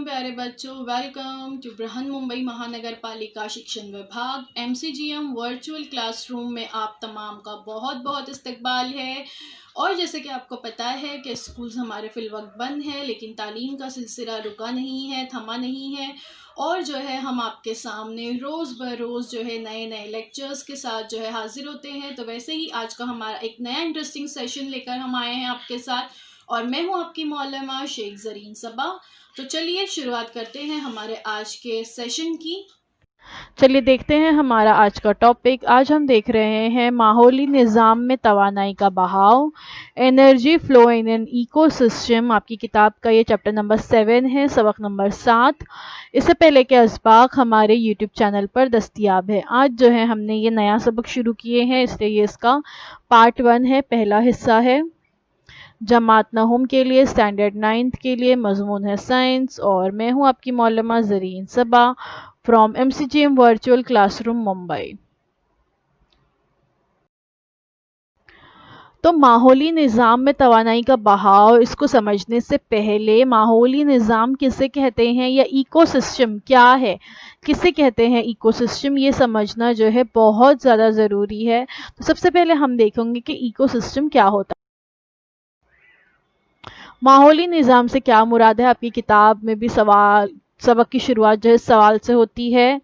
प्यारे बच्चों, welcome to Brihan Mumbai महानगर पालिका शिक्षण विभाग MCGM वर्चुअल क्लासरूम में आप तमाम का बहुत बहुत इस्तकबाल है। और जैसे कि आपको पता है कि स्कूल्स हमारे फिलवक्त बंद है, लेकिन तालीम का सिलसिला रुका नहीं है, थमा नहीं है। और जो है हम आपके सामने रोज़ बरोज़ जो है नए नए लेक्चर्स के साथ जो है हाजिर होते हैं। तो वैसे ही आज का हमारा एक नया इंटरेस्टिंग सेशन लेकर हम आए हैं आपके साथ, और मैं हूं आपकी मौलमा शेख ज़रीन सबा। तो चलिए शुरुआत करते हैं हमारे आज के सेशन की। चलिए देखते हैं हमारा आज का टॉपिक। आज हम देख रहे हैं माहौली निज़ाम में तवानाई का बहाव, energy flow in an ecosystem. आपकी किताब का ये चैप्टर नंबर 7 है, सबक नंबर 7। इससे पहले के असबाक हमारे यूट्यूब चैनल पर दस्तियाब है। आज जो है हमने ये नया सबक शुरू किए हैं, इसलिए ये इसका पार्ट 1 है, पहला हिस्सा है। जमात नहुम के लिए, स्टैंडर्ड 9th के लिए मजमून है साइंस, और मैं हूँ आपकी मौलमा Zareen Saba from MCGM virtual classroom Mumbai. तो माहौली निज़ाम में तवानाई का बहाव, इसको समझने से पहले माहौली निज़ाम किसे कहते हैं या इकोसिस्टम क्या है, किसे कहते हैं इकोसिस्टम, ये समझना जो है बहुत ज़्यादा ज़रूरी है। तो सबसे पहले हम देखेंगे कि इकोसिस्टम क्या होता है। माहौली निज़ाम से क्या मुराद है, आपकी किताब में भी सबक की शुरुआत जो है सवाल से होती है।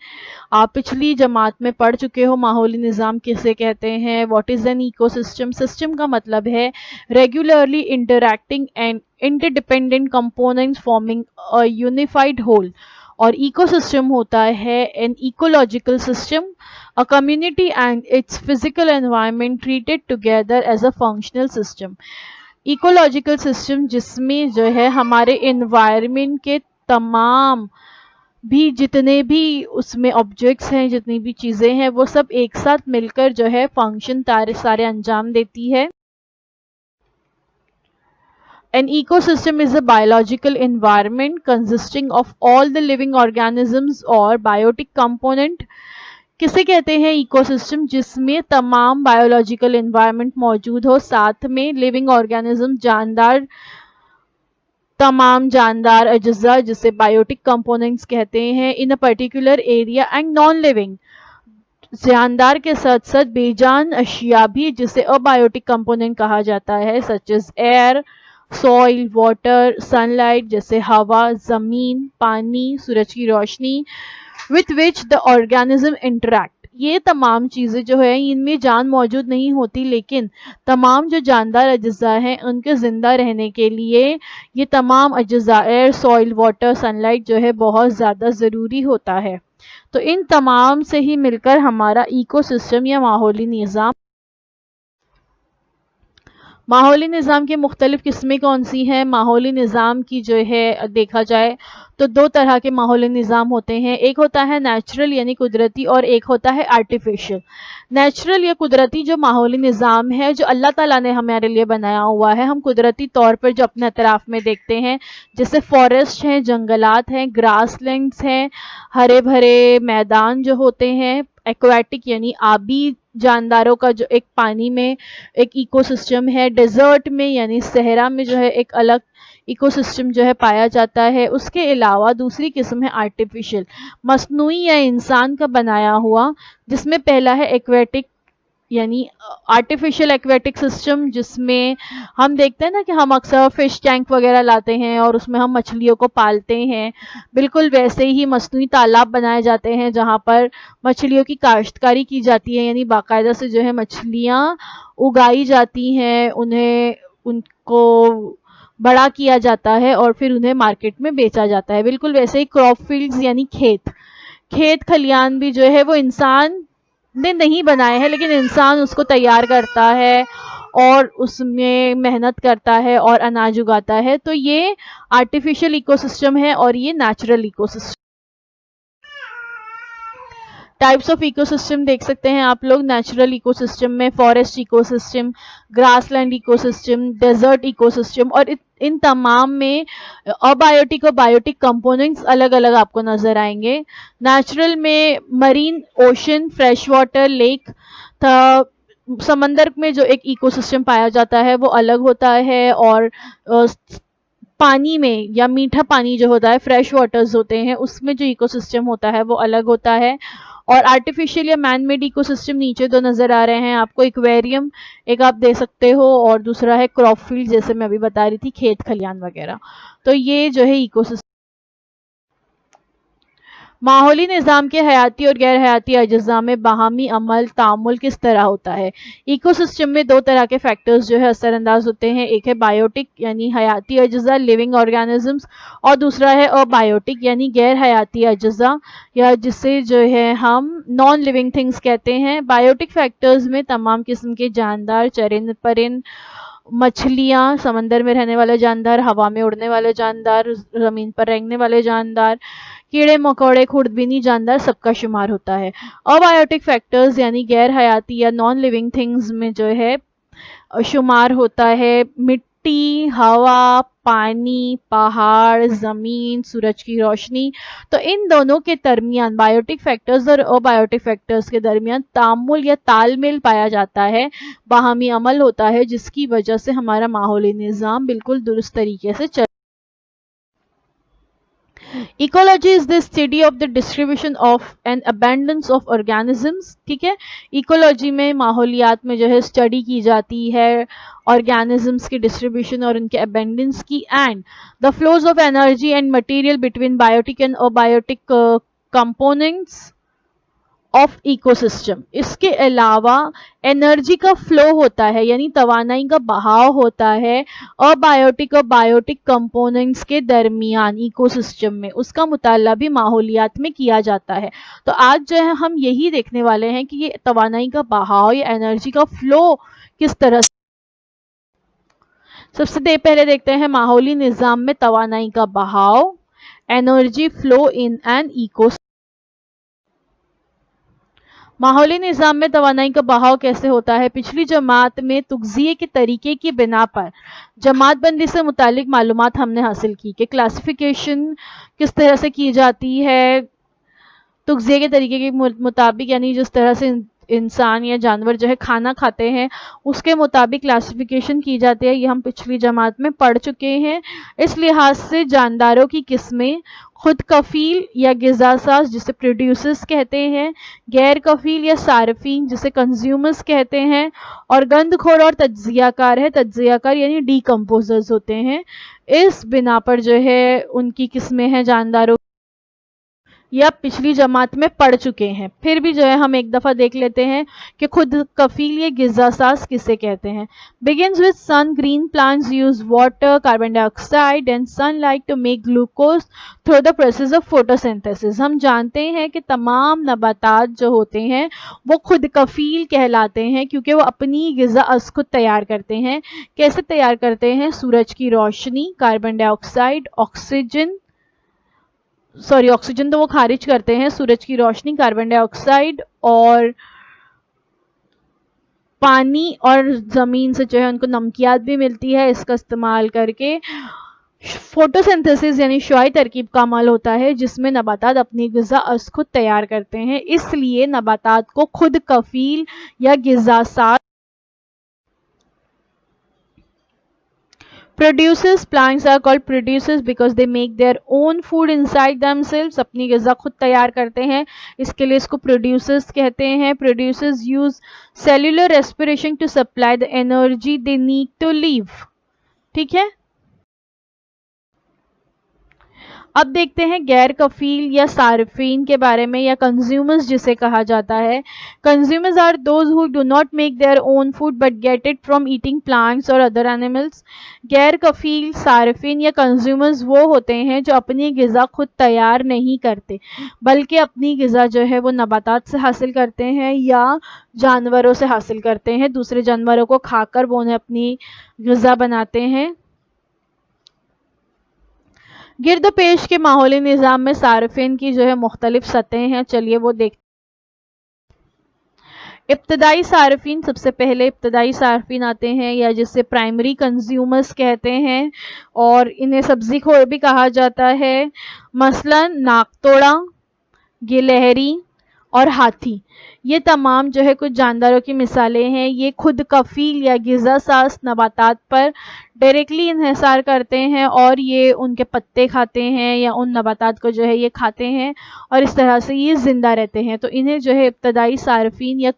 आप पिछली जमात में पढ़ चुके हो माहौली निज़ाम किसे कहते हैं। What is an ecosystem. System का मतलब है regularly interacting and interdependent components forming a unified whole. और इकोसिस्टम होता है an ecological system, a community and its physical environment treated together as a functional system. Ecological system जिसमें जो है हमारे एनवायरनमेंट के तमाम भी जितने भी उसमें ऑब्जेक्ट्स हैं, जितनी भी चीज़ें हैं, वो सब एक साथ मिलकर जो है फंक्शन सारे अंजाम देती है। An ecosystem is a biological environment consisting of all the living organisms or biotic component। किसे कहते हैं इकोसिस्टम, जिसमें तमाम बायोलॉजिकल एनवायरनमेंट मौजूद हो, साथ में लिविंग ऑर्गेनिज्म तमाम जानदार अज्जा जिसे बायोटिक कंपोनेंट्स कहते हैं, in a particular area and non living, जानदार के साथ साथ बेजान अशिया भी जिसे अबायोटिक कंपोनेंट कहा जाता है, such as air, soil, water, sunlight जैसे हवा, ज़मीन, पानी, सूरज की रोशनी, with which the organism interact. ये तमाम चीज़ें जो है इनमें जान मौजूद नहीं होती, लेकिन तमाम जो जानदार अज्जा हैं उनके ज़िंदा रहने के लिए ये तमाम अज्जा एयर, सॉइल, वाटर, सनलाइट जो है बहुत ज़्यादा ज़रूरी होता है। तो इन तमाम से ही मिलकर हमारा इकोसिस्टम या माहौली निज़ाम की मुख्तलिफ किस्में कौन सी हैं। माहौली निज़ाम की जो है देखा जाए तो दो तरह के माहौली निज़ाम होते हैं। एक होता है नेचुरल यानी कुदरती, और एक होता है आर्टिफिशियल। नेचुरल या कुदरती जो माहौली निज़ाम है, जो अल्लाह ताला ने हमारे लिए बनाया हुआ है, हम कुदरती तौर पर जो अपने अतराफ़ में देखते हैं, जैसे फॉरेस्ट हैं, जंगलात हैं, ग्रासलैंड्स हैं, हरे भरे मैदान जो होते हैं। एक्वाटिक यानी आबी जानदारों का जो एक पानी में एक इकोसिस्टम है। डेजर्ट में यानी सहरा में जो है एक अलग इकोसिस्टम जो है पाया जाता है। उसके अलावा दूसरी किस्म है आर्टिफिशियल, मसनूई या इंसान का बनाया हुआ, जिसमें पहला है एक्वेटिक यानी आर्टिफिशियल एक्वेटिक सिस्टम, जिसमें हम देखते हैं ना कि हम अक्सर फिश टैंक वगैरह लाते हैं और उसमें हम मछलियों को पालते हैं। बिल्कुल वैसे ही मसनूई तालाब बनाए जाते हैं जहाँ पर मछलियों की काश्तकारी की जाती है, यानी बाकायदा से जो है मछलियाँ उगाई जाती हैं, उनको बड़ा किया जाता है और फिर उन्हें मार्केट में बेचा जाता है। बिल्कुल वैसे ही क्रॉप फील्ड्स यानी खेत खलियान भी जो है वो इंसान ने नहीं बनाए हैं, लेकिन इंसान उसको तैयार करता है और उसमें मेहनत करता है और अनाज उगाता है। तो ये आर्टिफिशियल इकोसिस्टम है और ये natural ecosystem. Types of ecosystem देख सकते हैं आप लोग नेचुरल इकोसिस्टम में, forest ecosystem, grassland ecosystem, desert ecosystem, और इन तमाम में अबायोटिक और बायोटिक कंपोनेंट्स अलग अलग आपको नजर आएंगे। नेचुरल में marine, ocean, fresh water, lake, समंदर में जो एक इकोसिस्टम पाया जाता है वो अलग होता है, और पानी में या मीठा पानी जो होता है, फ्रेश वाटर्स होते हैं, उसमें जो इकोसिस्टम होता है वो अलग होता है। और आर्टिफिशियल या मैन मेड इकोसिस्टम नीचे दो नज़र आ रहे हैं आपको, एक्वेरियम एक आप दे सकते हो, और दूसरा है क्रॉप फील्ड, जैसे मैं अभी बता रही थी, खेत खलियान वगैरह। तो ये जो है इकोसिस्टम। माहौली निज़ाम के हयाती और गैर हयाती अज्जा में बाहमी अमल तामुल किस तरह होता है? इकोसिस्टम में दो तरह के फैक्टर्स जो है असरअंदाज होते हैं, एक है बायोटिक यानी हयाती अज्जा लिविंग ऑर्गेनिजम्स, और दूसरा है अबायोटिक यानी गैर हयाती अज्जा, या जिसे जो है हम नॉन लिविंग थिंग्स कहते हैं। बायोटिक फैक्टर्स में तमाम किस्म के जानदार, चरिंद परिंद, मछलियाँ, समंदर में रहने वाले जानदार, हवा में उड़ने वाले जानदार, ज़मीन पर रेंगने वाले जानदार, कीड़े मकोड़े, खुर्दबीनी जानदार, सबका शुमार होता है। अबायोटिक फैक्टर्स यानी गैर हयाती या नॉन लिविंग थिंग्स में जो है शुमार होता है मिट्टी, हवा, पानी, पहाड़, ज़मीन, सूरज की रोशनी। तो इन दोनों के दरमियान, बायोटिक फैक्टर्स और अबायोटिक फैक्टर्स के दरमियान तामुल या तालमेल पाया जाता है, बाहमी अमल होता है, जिसकी वजह से हमारा माहौली निज़ाम बिल्कुल दुरुस्त तरीके से चल। Ecology is the study of the distribution of and abundance of organisms. ठीक है, इकोलॉजी में माहौलियात में जो है स्टडी की जाती है ऑर्गेनिजम्स की डिस्ट्रीब्यूशन और उनके अबेंडेंस की, and the flows of energy and material between biotic and abiotic components of ecosystem. इसके अलावा एनर्जी का फ्लो होता है यानी तवानाई का बहाव होता है अबायोटिक और बायोटिक कंपोनेंट्स के दरमियान इकोसिस्टम में, उसका मुताला भी माहौलियात में किया जाता है। तो आज जो है हम यही देखने वाले हैं कि ये तवानाई का बहाव या एनर्जी का फ्लो किस तरह से। सबसे पहले देखते हैं माहौली निज़ाम में तवानाई का बहाव, energy flow in an ecosystem. माहौली निज़ाम में तवानाई का बहाव कैसे होता है? पिछली जमात में तुगज़िये के तरीके की बिना पर जमात बंदी से मुतालिक मालूमात हमने हासिल की कि क्लासिफिकेशन किस तरह से की जाती है तुगज़िये के तरीके के मुताबिक, यानी जिस तरह से इंसान या जानवर जो है खाना खाते हैं उसके मुताबिक क्लासिफिकेशन की जाती है, ये हम पिछली जमात में पढ़ चुके हैं। इस लिहाज से जानदारों की किस्में खुद कफील या गिज़ासाज जिसे प्रोड्यूसर्स कहते हैं, गैर कफील या सारफीन जिसे कंज्यूमर्स कहते हैं, और गंदखोर और तज्जियाकार है, तज्जियाकार यानी डीकम्पोजर्स होते हैं। इस बिना पर जो है उनकी किस्में हैं जानदारों, या पिछली जमात में पढ़ चुके हैं। फिर भी जो है हम एक दफ़ा देख लेते हैं कि खुद कफील ये गिज़ासाज किसे कहते हैं। Begins with sun, green plants use water, carbon dioxide and sunlight to make glucose through the process of photosynthesis. हम जानते हैं कि तमाम नबातात जो होते हैं वो खुद कफील कहलाते हैं क्योंकि वो अपनी ग़िज़ा खुद तैयार करते हैं। कैसे तैयार करते हैं? सूरज की रोशनी, कार्बन डाइऑक्साइड, ऑक्सीजन तो वो खारिज करते हैं, सूरज की रोशनी, कार्बन डाइऑक्साइड और पानी और ज़मीन से जो है उनको नमकियात भी मिलती है। इसका इस्तेमाल करके फोटोसिंथेसिस यानी शुआई तरकीब का अमल होता है जिसमें नबातात अपनी ग़िज़ा खुद तैयार करते हैं। इसलिए नबातात को खुद कफील या ग़िज़ासाज। Producers, plants are called producers because they make their own food inside themselves. अपनी ग़िज़ा खुद तैयार करते हैं, इसके लिए इसको producers कहते हैं। Producers use cellular respiration to supply the energy they need to live. ठीक है, अब देखते हैं गैर कफील या सारिफीन के बारे में, या कंज्यूमर्स जिसे कहा जाता है। Consumers are those who do not make their own food but get it from eating plants और अदर एनिमल्स। गैर कफील, सारिफीन या कंज्यूमर्स वो होते हैं जो अपनी ग़िज़ा खुद तैयार नहीं करते बल्कि अपनी ग़िज़ा जो है वो नबातात से हासिल करते हैं या जानवरों से हासिल करते हैं। दूसरे जानवरों को खाकर वो उन्हें अपनी ग़िज़ा बनाते हैं। गिरद पेश के माहौली निज़ाम में सारिफीन की जो है मुख्तलिफ सतहें हैं, चलिए वो देखते। इब्तदाई सारिफीन, सबसे पहले इब्तदाई सारिफीन आते हैं या जिसे प्राइमरी कंज्यूमर्स कहते हैं, और इन्हें सब्ज़ी खोर भी कहा जाता है। मसलन नाकतोड़ा, गिलहरी और हाथी, ये तमाम जो है कुछ जानदारों की मिसालें हैं। ये खुद कफील या ग़िज़ा साज़ नबातात पर डायरेक्टली इन्हिसार करते हैं और ये उनके पत्ते खाते हैं या उन नबातात को जो है ये खाते हैं और इस तरह से ये ज़िंदा रहते हैं। तो इन्हें जो है इब्तदाई सार्फिन या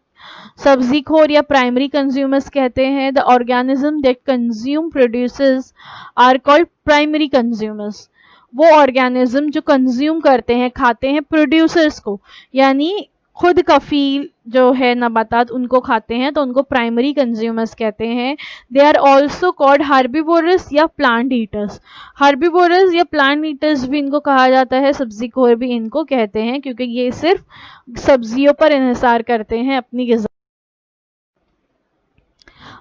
सब्जी खोर या प्राइमरी कंज्यूमर्स कहते हैं। The organism that consume produces are called primary consumers. वो ऑर्गेनिज्म जो कंज्यूम करते हैं, खाते हैं प्रोड्यूसर्स को, यानी खुद कफील जो है नबातात उनको खाते हैं, तो उनको प्राइमरी कंज्यूमर्स कहते हैं। They are also called herbivorous या प्लांट ईटर्स। हर्बीवोरस या प्लांट ईटर्स भी इनको कहा जाता है, सब्जी खोर भी इनको कहते हैं, क्योंकि ये सिर्फ सब्जियों पर इन्हिसार करते हैं अपनी ग़िज़ा।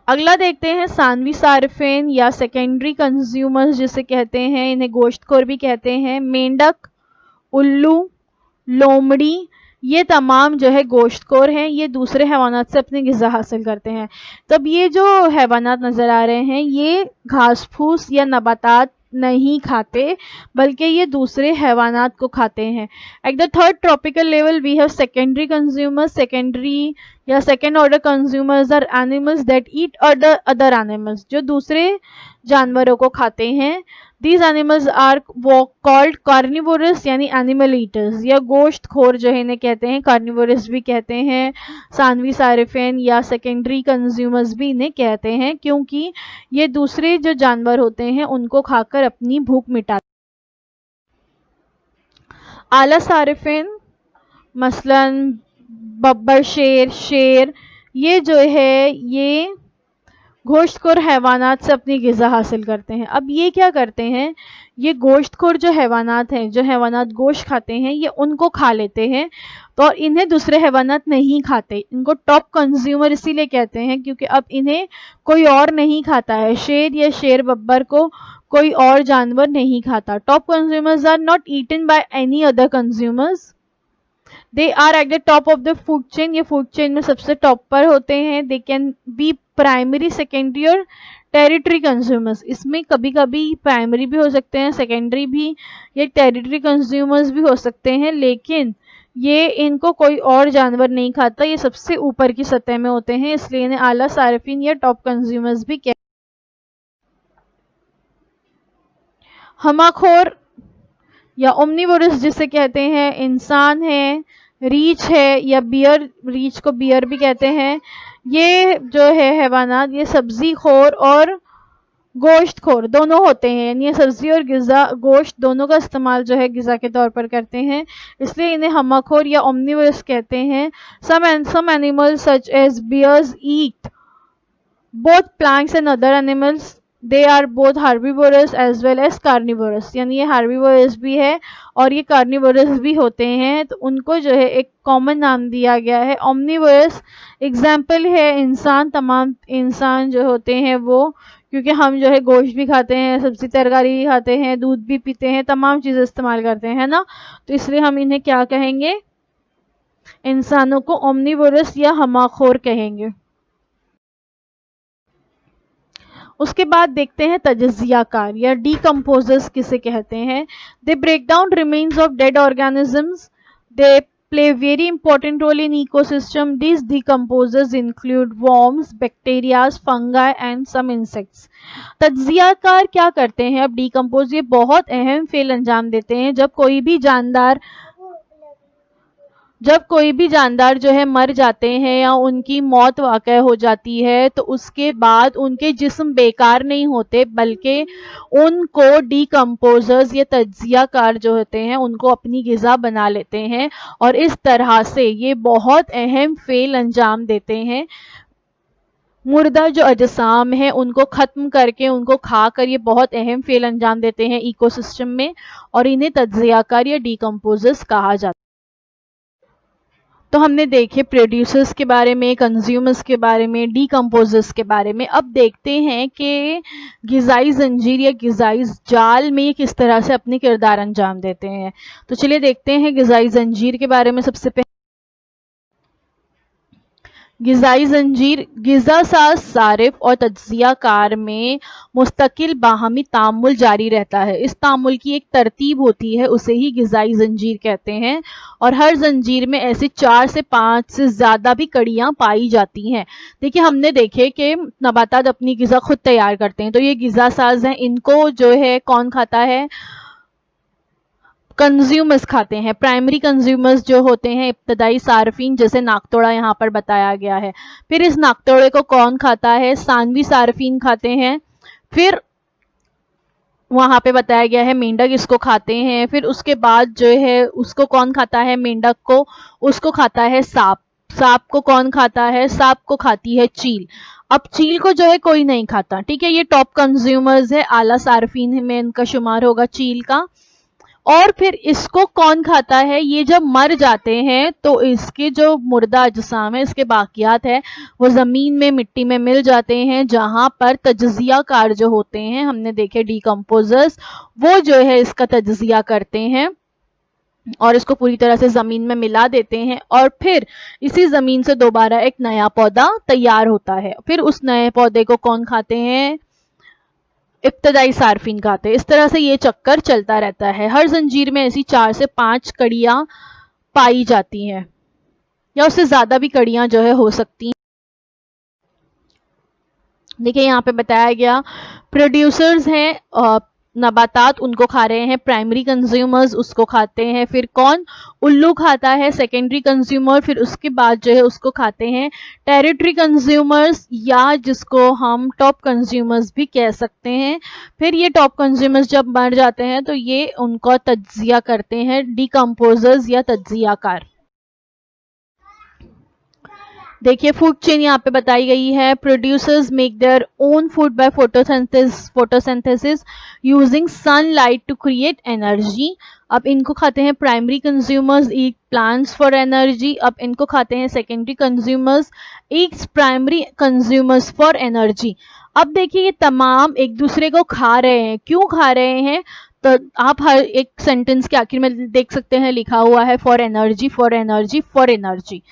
अगला देखते हैं सानवी सारिफिन या सेकेंडरी कंज्यूमर्स जिसे कहते हैं, इन्हें गोश्तखोर भी कहते हैं। मेंढक, उल्लू, लोमड़ी, ये तमाम जो है गोश्तखोर हैं। ये दूसरे हैवानात से अपनी ग़िज़ा हासिल करते हैं। तब ये जो हैवानात नज़र आ रहे हैं ये घास फूस या नबातात नहीं खाते, बल्कि ये दूसरे हैवानात को खाते हैं। At the third tropical level we have secondary consumers. Secondary या second order consumers are animals that eat other animals, जो दूसरे जानवरों को खाते हैं। These animals are called carnivorous यानी एनिमल ईटर्स, या गोश्त खोर जो है इन्हें कहते हैं, कार्निवोरस भी कहते हैं। सानवी सारिफिन या सेकेंडरी कंज्यूमर्स भी इन्हें कहते हैं, क्योंकि ये दूसरे जो जानवर होते हैं उनको खाकर अपनी भूख मिटाते हैं। आला सारिफिन मसलन बब्बर शेर, ये जो है ये गोश्तखोर हैवानात से अपनी ग़िज़ा हासिल करते हैं। अब ये क्या करते हैं, ये गोश्तखोर जो हैवानात हैं, जो हैवानात गोश्त खाते हैं, ये उनको खा लेते हैं, तो इन्हें दूसरे हैवानात नहीं खाते। इनको टॉप कंज्यूमर इसीलिए कहते हैं क्योंकि अब इन्हें कोई और नहीं खाता है। शेर या शेर बब्बर को कोई और जानवर नहीं खाता। Top consumers are not eaten by any other consumers, they are at the top of the food chain. ये फूड चेन में सबसे टॉप पर होते हैं। They can be primary, secondary और टेरिटरी कंज्यूमर्स। इसमें कभी कभी प्राइमरी भी हो सकते हैं, सेकेंडरी भी, ये टेरिटरी कंज्यूमर्स भी हो सकते हैं, लेकिन ये इनको कोई और जानवर नहीं खाता। ये सबसे ऊपर की सतह में होते हैं, इसलिए इन्हें आला सारिफिन या टॉप कंज्यूमर्स भी कहते हैं। हमाखोर या ओमनिवोरस जिसे कहते हैं, इंसान है, रीछ है या बियर, रीछ को बियर भी कहते हैं। ये जो है हैवानात ये सब्जी खोर और गोश्त खोर दोनों होते हैं, यानी ये सब्जी और ग़िज़ा गोश्त दोनों का इस्तेमाल जो है ग़िज़ा के तौर पर करते हैं, इसलिए इन्हें हमाखोर या ओमनिवोरस कहते हैं। Some animals such as bears eat both plants and other animals. They are both herbivorous as well as carnivorous, यानी ये हार्बीवोरस भी है और ये कार्निवोरस भी होते हैं, तो उनको जो है एक कॉमन नाम दिया गया है ओमनिवोरस। एग्जाम्पल है इंसान, तमाम इंसान जो होते हैं वो, क्योंकि हम जो है गोश्त भी खाते हैं, सब्जी तरकारी भी खाते हैं, दूध भी पीते हैं, तमाम चीज़ें इस्तेमाल करते हैं ना, तो इसलिए हम इन्हें क्या कहेंगे, इंसानों को ओमनिवोरस या हमाखोर कहेंगे। उसके बाद देखते हैं तजज़ियाकार या डीकम्पोजर्स किसे कहते हैं। They break down remains of dead organisms, they play very important role in ecosystem. These decomposers include worms, bacteria, fungi and some insects. तज्जियाकार क्या करते हैं, अब डिकम्पोज ये बहुत अहम फेल अंजाम देते हैं। जब कोई भी जानदार जो है मर जाते हैं या उनकी मौत वाक़या हो जाती है, तो उसके बाद उनके जिस्म बेकार नहीं होते, बल्कि उनको डीकम्पोजर्स या तज्जियाकार जो होते हैं उनको अपनी ग़िज़ा बना लेते हैं और इस तरह से ये बहुत अहम फेल अंजाम देते हैं। मुर्दा जो अजसाम है उनको ख़त्म करके उनको खाकर ये बहुत अहम फेल अंजाम देते हैं इकोसिस्टम में, और इन्हें तज्जियाकार या डीकम्पोजर्स कहा जाता है। तो हमने देखे प्रोड्यूसर्स के बारे में, कंज्यूमर्स के बारे में, डीकम्पोजर्स के बारे में। अब देखते हैं कि ग़िज़ाई ज़ंजीर या ग़िज़ाई जाल में किस तरह से अपने किरदार अंजाम देते हैं। तो चलिए देखते हैं ग़िज़ाई ज़ंजीर के बारे में। सबसे पहले ग़िज़ाई ज़ंजीर ग़िज़ा साज़ सारिफ़ और तज्ज़ियाकार में मुस्तकिल बाहमी तामुल जारी रहता है। इस तामुल की एक तरतीब होती है, उसे ही ग़िज़ाई ज़ंजीर कहते हैं। और हर ज़ंजीर में ऐसे 4 से 5 से ज़्यादा भी कड़ियाँ पाई जाती हैं। देखिए, हमने देखे कि नबातात अपनी ग़िज़ा खुद तैयार करते हैं, तो ये ग़िज़ा साज़ हैं, इनको जो है कौन खाता है? कंज्यूमर्स खाते हैं। प्राइमरी कंज्यूमर्स जो होते हैं इब्तदाई सार्फिन, जैसे नाकतोड़ा यहाँ पर बताया गया है। फिर इस नाकतोड़े को कौन खाता है? सानवी सार्फिन खाते हैं। फिर वहां पे बताया गया है मेंढक इसको खाते हैं। फिर उसके बाद जो है उसको कौन खाता है? मेंढक को, उसको खाता है सांप। सांप को कौन खाता है? सांप को खाती है चील। अब चील को जो है कोई नहीं खाता, ठीक है। ये टॉप कंज्यूमर्स है, आला सार्फिन में इनका शुमार होगा चील का। और फिर इसको कौन खाता है? ये जब मर जाते हैं तो इसके जो मुर्दा अजसाम है, इसके बाकियात है, वो ज़मीन में मिट्टी में मिल जाते हैं, जहाँ पर तज्ज़ियाकार जो होते हैं, हमने देखे डिकम्पोजर्स, वो जो है इसका तज्ज़िया करते हैं और इसको पूरी तरह से ज़मीन में मिला देते हैं। और फिर इसी ज़मीन से दोबारा एक नया पौधा तैयार होता है। फिर उस नए पौधे को कौन खाते हैं? इब्तदाई सार्फिन खाते हैं। इस तरह से ये चक्कर चलता रहता है। हर जंजीर में ऐसी 4 से 5 कड़ियां पाई जाती हैं, या उससे ज्यादा भी कड़ियां जो है हो सकती हैं। देखिए यहाँ पे बताया गया, प्रोड्यूसर्स हैं नबातात, उनको खा रहे हैं। प्राइमरी कंज्यूमर्स उसको खाते हैं। फिर कौन? उल्लू खाता है, सेकेंडरी कंज्यूमर। फिर उसके बाद जो है उसको खाते हैं टेरिटरी कंज्यूमर्स, या जिसको हम टॉप कंज्यूमर्स भी कह सकते हैं। फिर ये टॉप कंज्यूमर्स जब मर जाते हैं तो ये उनका तज्जिया करते हैं डिकम्पोजर्स या तज्जियाकार। देखिए फूड चेन यहाँ पे बताई गई है। Producers make their own food by photosynthesis using sunlight to create energy. अब इनको खाते हैं primary consumers, eat plants for energy. अब इनको खाते हैं secondary consumers, eats primary consumers for energy. अब देखिए ये तमाम एक दूसरे को खा रहे हैं। क्यों खा रहे हैं? तो आप हर एक सेंटेंस के आखिर में देख सकते हैं लिखा हुआ है for energy, for energy, for energy.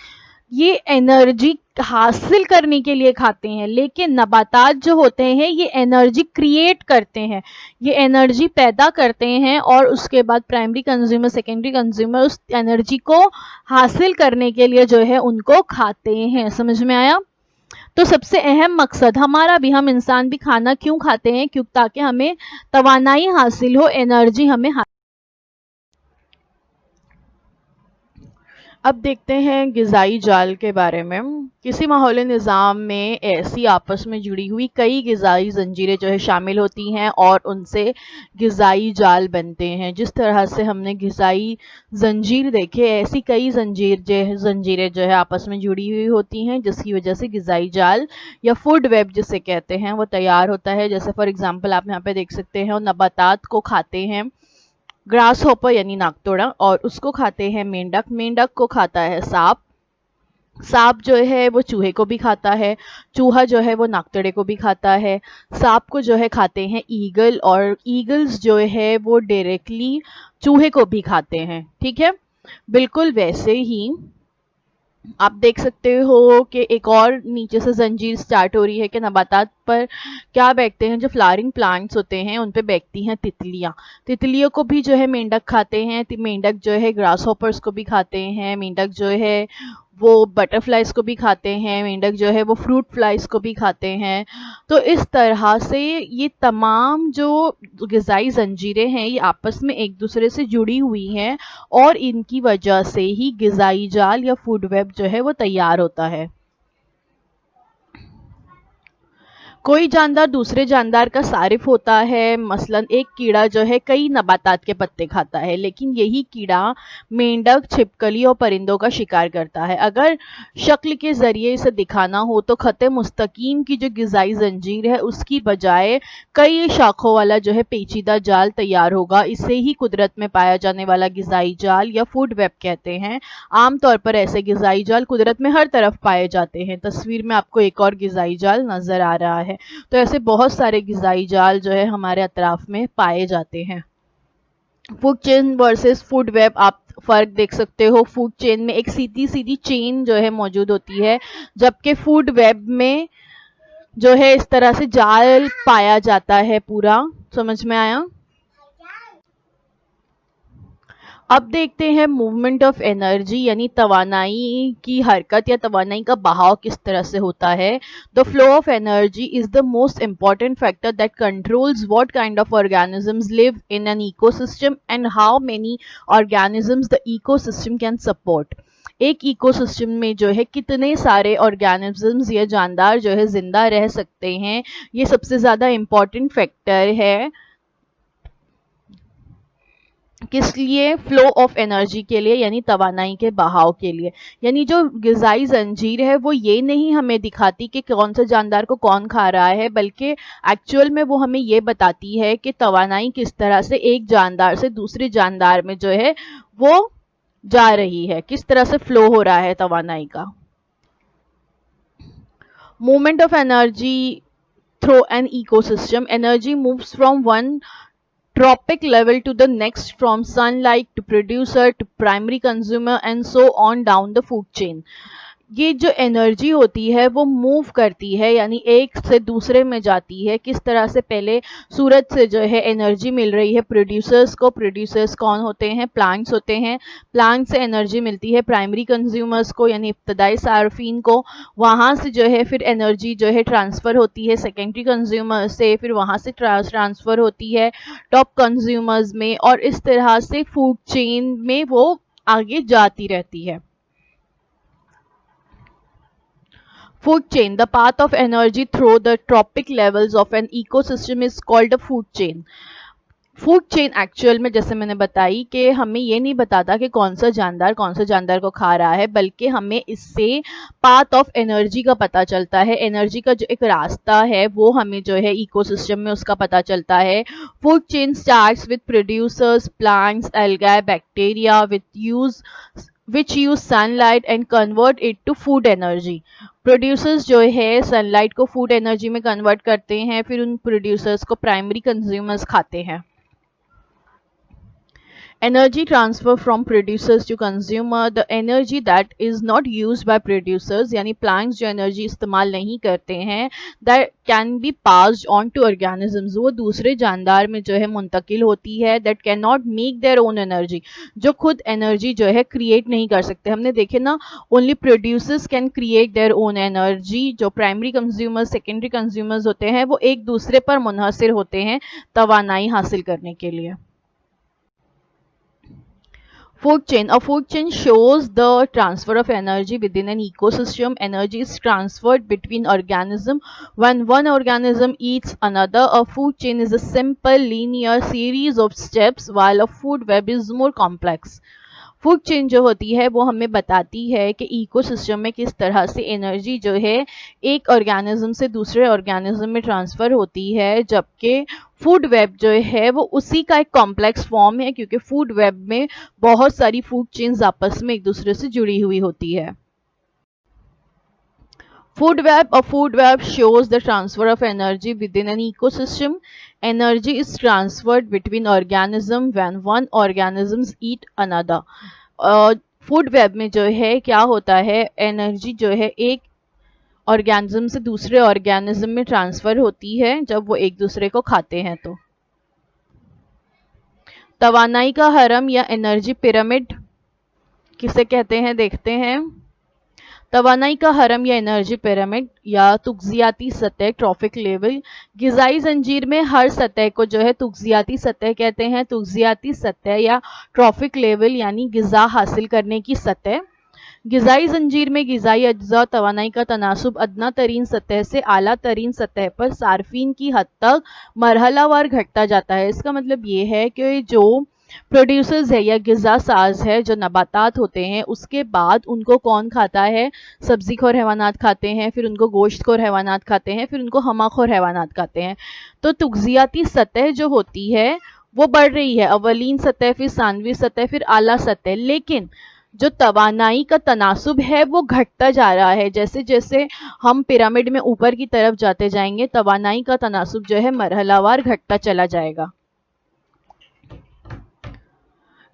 ये एनर्जी हासिल करने के लिए खाते हैं, लेकिन नबातात जो होते हैं ये एनर्जी क्रिएट करते हैं, ये एनर्जी पैदा करते हैं और उसके बाद प्राइमरी कंज्यूमर, सेकेंडरी कंज्यूमर उस एनर्जी को हासिल करने के लिए जो है उनको खाते हैं। समझ में आया? तो सबसे अहम मकसद हमारा भी, हम इंसान भी खाना क्यों खाते हैं? क्यों? ताकि हमें तवानाई हासिल हो, एनर्जी हमें अब देखते हैं ग़िज़ाई जाल के बारे में। किसी माहौली निज़ाम में ऐसी आपस में जुड़ी हुई कई ग़िज़ाई ज़ंजीरें जो है शामिल होती हैं और उनसे ग़िज़ाई जाल बनते हैं। जिस तरह से हमने ग़िज़ाई ज़ंजीर देखे, ऐसी कई ज़ंजीरें जो है आपस में जुड़ी हुई होती हैं, जिसकी वजह से ग़िज़ाई जाल या फूड वेब जिसे कहते हैं वो तैयार होता है। जैसे फॉर एग्ज़ाम्पल आप यहाँ पे देख सकते हैं, नबातात को खाते हैं ग्रास हॉपर यानी नाकतोड़ा, और उसको खाते हैं मेंढक। मेंढक को खाता है सांप। सांप जो है वो चूहे को भी खाता है। चूहा जो है वो नाकतोड़े को भी खाता है। सांप को जो है खाते हैं ईगल, और ईगल्स जो है वो डायरेक्टली चूहे को भी खाते हैं। ठीक है, बिल्कुल वैसे ही आप देख सकते हो कि एक और नीचे से जंजीर स्टार्ट हो रही है कि नबातात पर क्या बैठते हैं? जो फ्लावरिंग प्लांट्स होते हैं उन पे बैठती हैं तितलियां। तितलियों को भी जो है मेंढक खाते हैं। मेंढक जो है ग्रास हॉपर्स को भी खाते हैं। मेंढक जो है वो बटरफ्लाइज को भी खाते हैं। मेंढक जो है वो फ्रूट फ्लाइज को भी खाते हैं। तो इस तरह से ये तमाम जो ग़िज़ाई ज़ंजीरें हैं ये आपस में एक दूसरे से जुड़ी हुई हैं, और इनकी वजह से ही ग़िज़ाई जाल या फूड वेब जो है वो तैयार होता है। कोई जानदार दूसरे जानदार का सारिफ होता है। मसलन एक कीड़ा जो है कई नबातात के पत्ते खाता है, लेकिन यही कीड़ा मेंढक, छिपकली और परिंदों का शिकार करता है। अगर शक्ल के जरिए इसे दिखाना हो तो खत मुस्तकीम की जो ग़िज़ाई ज़ंजीर है उसकी बजाय कई शाखों वाला जो है पेचीदा जाल तैयार होगा। इसे ही कुदरत में पाया जाने वाला ग़िज़ाई जाल या फूड वेब कहते हैं। आमतौर पर ऐसे ग़िज़ाई जाल कुदरत में हर तरफ पाए जाते हैं। तस्वीर में आपको एक और ग़िज़ाई जाल नजर आ रहा है। तो ऐसे बहुत सारे ग़िज़ाई जाल जो है हमारे अतराफ में पाए जाते हैं। Food chain versus food web आप फर्क देख सकते हो। फूड चेन में एक सीधी सीधी चेन जो है मौजूद होती है, जबकि फूड वेब में जो है इस तरह से जाल पाया जाता है। पूरा समझ में आया? अब देखते हैं मूवमेंट ऑफ एनर्जी यानी तवानाई की हरकत या तवानाई का बहाव किस तरह से होता है। The flow of energy is the most important factor that controls what kind of organisms live in an ecosystem and how many organisms the ecosystem can support. एक इकोसिस्टम में जो है कितने सारे ऑर्गेनिजम्स या जानदार जो है जिंदा रह सकते हैं, ये सबसे ज्यादा इम्पॉर्टेंट फैक्टर है। किस लिए? फ्लो ऑफ एनर्जी के लिए, यानी तवानाई के बहाव के लिए। यानी जो ग़िज़ाई जंजीर है वो ये नहीं हमें दिखाती कि कौन सा जानदार को कौन खा रहा है, बल्कि एक्चुअल में वो हमें ये बताती है कि तवानाई किस तरह से एक जानदार से दूसरे जानदार में जो है वो जा रही है, किस तरह से फ्लो हो रहा है तवानाई का। Movement of energy through an ecosystem, energy moves from one tropic level to the next, from sunlight to producer to primary consumer and so on down the food chain। ये जो एनर्जी होती है वो move करती है, यानी एक से दूसरे में जाती है। किस तरह से? पहले सूरज से जो है एनर्जी मिल रही है प्रोड्यूसर्स को। प्रोड्यूसर्स कौन होते हैं? प्लांट्स होते हैं। प्लांट से एनर्जी मिलती है प्राइमरी कंज्यूमर्स को, यानी इब्तदाई सार्फिन को। वहाँ से जो है फिर एनर्जी जो है ट्रांसफ़र होती है सेकेंडरी कंज्यूमर से, फिर वहाँ से ट्रांसफ़र होती है टॉप कंज्यूमर्स में, और इस तरह से फूड चेन में वो आगे जाती रहती है। Food chain, the path of energy through the tropic levels of an ecosystem is called a food chain। Food chain actual में जैसे मैंने बताई कि हमें ये नहीं बताता कि कौन सा जानदार को खा रहा है, बल्कि हमें इससे पाथ ऑफ एनर्जी का पता चलता है। एनर्जी का जो एक रास्ता है वो हमें जो है इकोसिस्टम में उसका पता चलता है। Food chain starts with producers, plants, algae, bacteria which use sunlight and convert it to food energy। Producers जो है सनलाइट को फूड एनर्जी में कन्वर्ट करते हैं, फिर उन प्रोड्यूसर्स को प्राइमरी कंज्यूमर्स खाते हैं। Energy transfer from producers to consumer, the energy that is not used by producers, यानी plants जो energy इस्तेमाल नहीं करते हैं, that can be passed on to organisms, वो दूसरे जानदार में जो है मुंतकिल होती है। that cannot make their own energy, जो खुद energy जो है create नहीं कर सकते। हमने देखे ना, only producers can create their own energy। जो primary consumers, secondary consumers होते हैं वो एक दूसरे पर मुनहसर होते हैं तवानाई हासिल करने के लिए। Food chain. A food chain shows the transfer of energy within an ecosystem. Energy is transferred between organisms when one organism eats another. A food chain is a simple linear series of steps, while a food web is more complex। Food chain जो होती है वो हमें बताती है कि ecosystem में किस तरह से एनर्जी जो है एक ऑर्गेनिज्म से दूसरे ऑर्गेनिज्म में ट्रांसफ़र होती है, जबकि फूड वेब जो है वो उसी का एक कॉम्प्लेक्स फॉर्म है, क्योंकि फूड वेब में बहुत सारी फूड चेन्स आपस में एक दूसरे से जुड़ी हुई होती है। Food web. A food web shows the transfer of energy within an ecosystem. Energy is transferred between organisms when one organisms eat another। Food web में जो है क्या होता है, एनर्जी जो है एक ऑर्गेनिज्म से दूसरे ऑर्गेनिज्म में ट्रांसफ़र होती है जब वो एक दूसरे को खाते हैं। तो तवानाई का हरम या एनर्जी पिरामिड किसे कहते हैं, देखते हैं। तवानाई का हरम या एनर्जी पिरामिड या तुगजियाती सतह, ट्रॉफिक लेवल। ग़िज़ाई जंजीर में हर सतह को जो है तुगजियाती सतह कहते हैं। तुगजियाती सतह या ट्रॉफिक लेवल यानी ग़िज़ा हासिल करने की सतह। ग़िज़ाई जंजीर में ग़िज़ाई अज्जा तवानाई का तनासुब अदना तरीन सतह से आला तरीन सतह पर सार्फिन की हद तक मरहलावार घटता जाता है। इसका मतलब ये है कि जो प्रोड्यूसर्स है या ग़िज़ा साज है, जो नबातात होते हैं, उसके बाद उनको कौन खाता है, सब्ज़ी खोर हैवानात खाते हैं, फिर उनको गोश्त खोर हैवानात खाते हैं, फिर उनको हमा खोर हैवानात खाते हैं। तो तुगजियाती सतह जो होती है वो बढ़ रही है, अवलीन सतह, फिर सानवी सतह, फिर आला सतह। लेकिन जो तवानाई का तनासुब है वो घटता जा रहा है। जैसे जैसे हम पिरामिड में ऊपर की तरफ जाते जाएंगे, तवानाई का तनासुब जो है मरहलावार घटता चला जाएगा।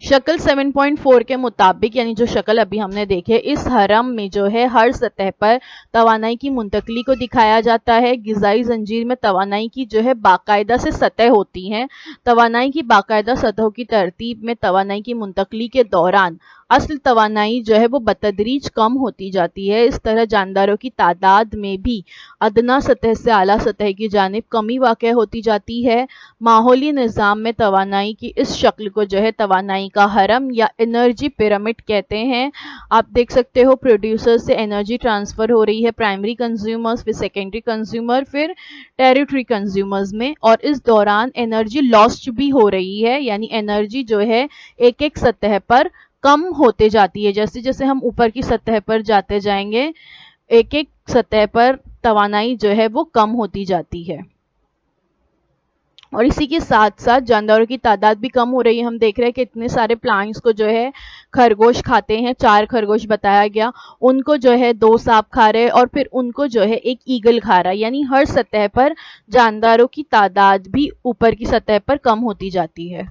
शक्ल 7.4 के मुताबिक, यानी जो शक्ल अभी हमने देखे, इस हरम में जो है हर सतह पर तवानाई की मुंतकली को दिखाया जाता है। गिज़ाई जंजीर में तवानाई की जो है बाकायदा से सतह होती हैं। तवानाई की बाकायदा सतहों की तरतीब में तवानाई की मुंतकली के दौरान असल तवानाई जो है वो बतदरीज कम होती जाती है। इस तरह जानदारों की तादाद में भी अदना सतह से आला सतह की जानिब कमी वाक़या होती जाती है। माहौली निज़ाम में तवानाई की इस शक्ल को जो है तवानाई का हरम या एनर्जी पिरामिड कहते हैं। आप देख सकते हो प्रोड्यूसर से एनर्जी ट्रांसफ़र हो रही है प्राइमरी कंज्यूमर्स, फिर सेकेंडरी कंज्यूमर, फिर टेरिटरी कंज्यूमर्स में, और इस दौरान एनर्जी लॉस्ट भी हो रही है, यानी एनर्जी जो है एक एक सतह पर कम होते जाती है। जैसे जैसे हम ऊपर की सतह पर जाते जाएंगे, एक एक सतह पर तवानाई जो है वो कम होती जाती है। और इसी के साथ साथ जानदारों की तादाद भी कम हो रही है। हम देख रहे हैं कि इतने सारे प्लांट्स को जो है खरगोश खाते हैं। 4 खरगोश बताया गया, उनको जो है 2 सांप खा रहे हैं, और फिर उनको जो है एक ईगल खा रहा है। यानी हर सतह पर जानदारों की तादाद भी ऊपर की सतह पर कम होती जाती है।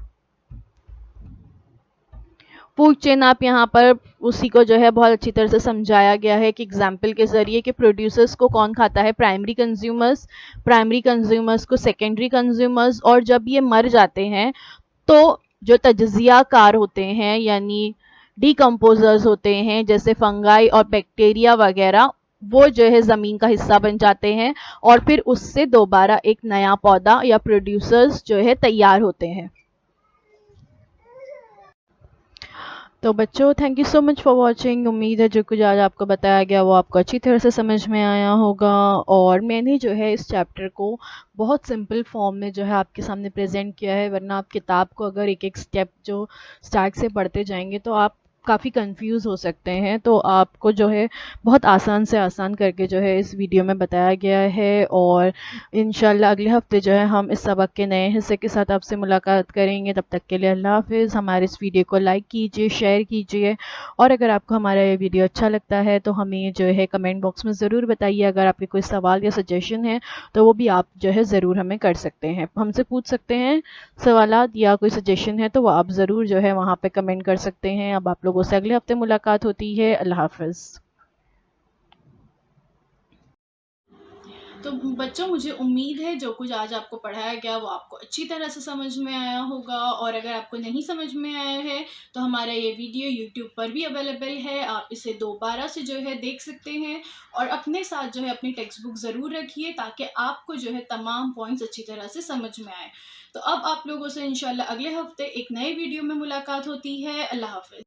फूड चेन आप यहाँ पर उसी को जो है बहुत अच्छी तरह से समझाया गया है कि एग्जाम्पल के ज़रिए कि प्रोड्यूसर्स को कौन खाता है, प्राइमरी कंज्यूमर्स को सेकेंडरी कंज्यूमर्स, और जब ये मर जाते हैं तो जो तज्जियाकार होते हैं यानी डिकम्पोजर्स होते हैं, जैसे फंगाई और बैक्टीरिया वगैरह, वो जो है ज़मीन का हिस्सा बन जाते हैं और फिर उससे दोबारा एक नया पौधा या प्रोड्यूसर्स जो है तैयार होते हैं। तो बच्चों, thank you so much for watching. उम्मीद है जो कुछ आज आपको बताया गया वो आपको अच्छी तरह से समझ में आया होगा, और मैंने जो है इस चैप्टर को बहुत सिंपल फॉर्म में जो है आपके सामने प्रेजेंट किया है। वरना आप किताब को अगर एक एक स्टेप जो स्टार्ट से पढ़ते जाएंगे तो आप काफ़ी कंफ्यूज हो सकते हैं। तो आपको जो है बहुत आसान से आसान करके जो है इस वीडियो में बताया गया है, और इंशाल्लाह अगले हफ्ते जो है हम इस सबक के नए हिस्से के साथ आपसे मुलाकात करेंगे। तब तक के लिए अल्लाह हाफिज़। हमारे इस वीडियो को लाइक कीजिए, शेयर कीजिए, और अगर आपको हमारा ये वीडियो अच्छा लगता है तो हमें जो है कमेंट बॉक्स में ज़रूर बताइए। अगर आपके कोई सवाल या सजेशन है तो वो भी आप जो है ज़रूर हमें कर सकते हैं, हमसे पूछ सकते हैं सवालात, या कोई सजेशन है तो वो आप ज़रूर जो है वहाँ पे कमेंट कर सकते हैं। अब आप लोगों से अगले हफ्ते मुलाकात होती है। अल्लाह हाफिज़। तो बच्चों, मुझे उम्मीद है जो कुछ आज आपको पढ़ाया गया वो आपको अच्छी तरह से समझ में आया होगा। और अगर आपको नहीं समझ में आया है तो हमारा ये वीडियो यूट्यूब पर भी अवेलेबल है, आप इसे दोबारा से जो है देख सकते हैं। और अपने साथ जो है अपनी टेक्स्ट बुक ज़रूर रखिए ताकि आपको जो है तमाम पॉइंट्स अच्छी तरह से समझ में आए। तो अब आप लोगों से इंशाल्लाह अगले हफ्ते एक नए वीडियो में मुलाकात होती है। अल्लाह हाफिज़।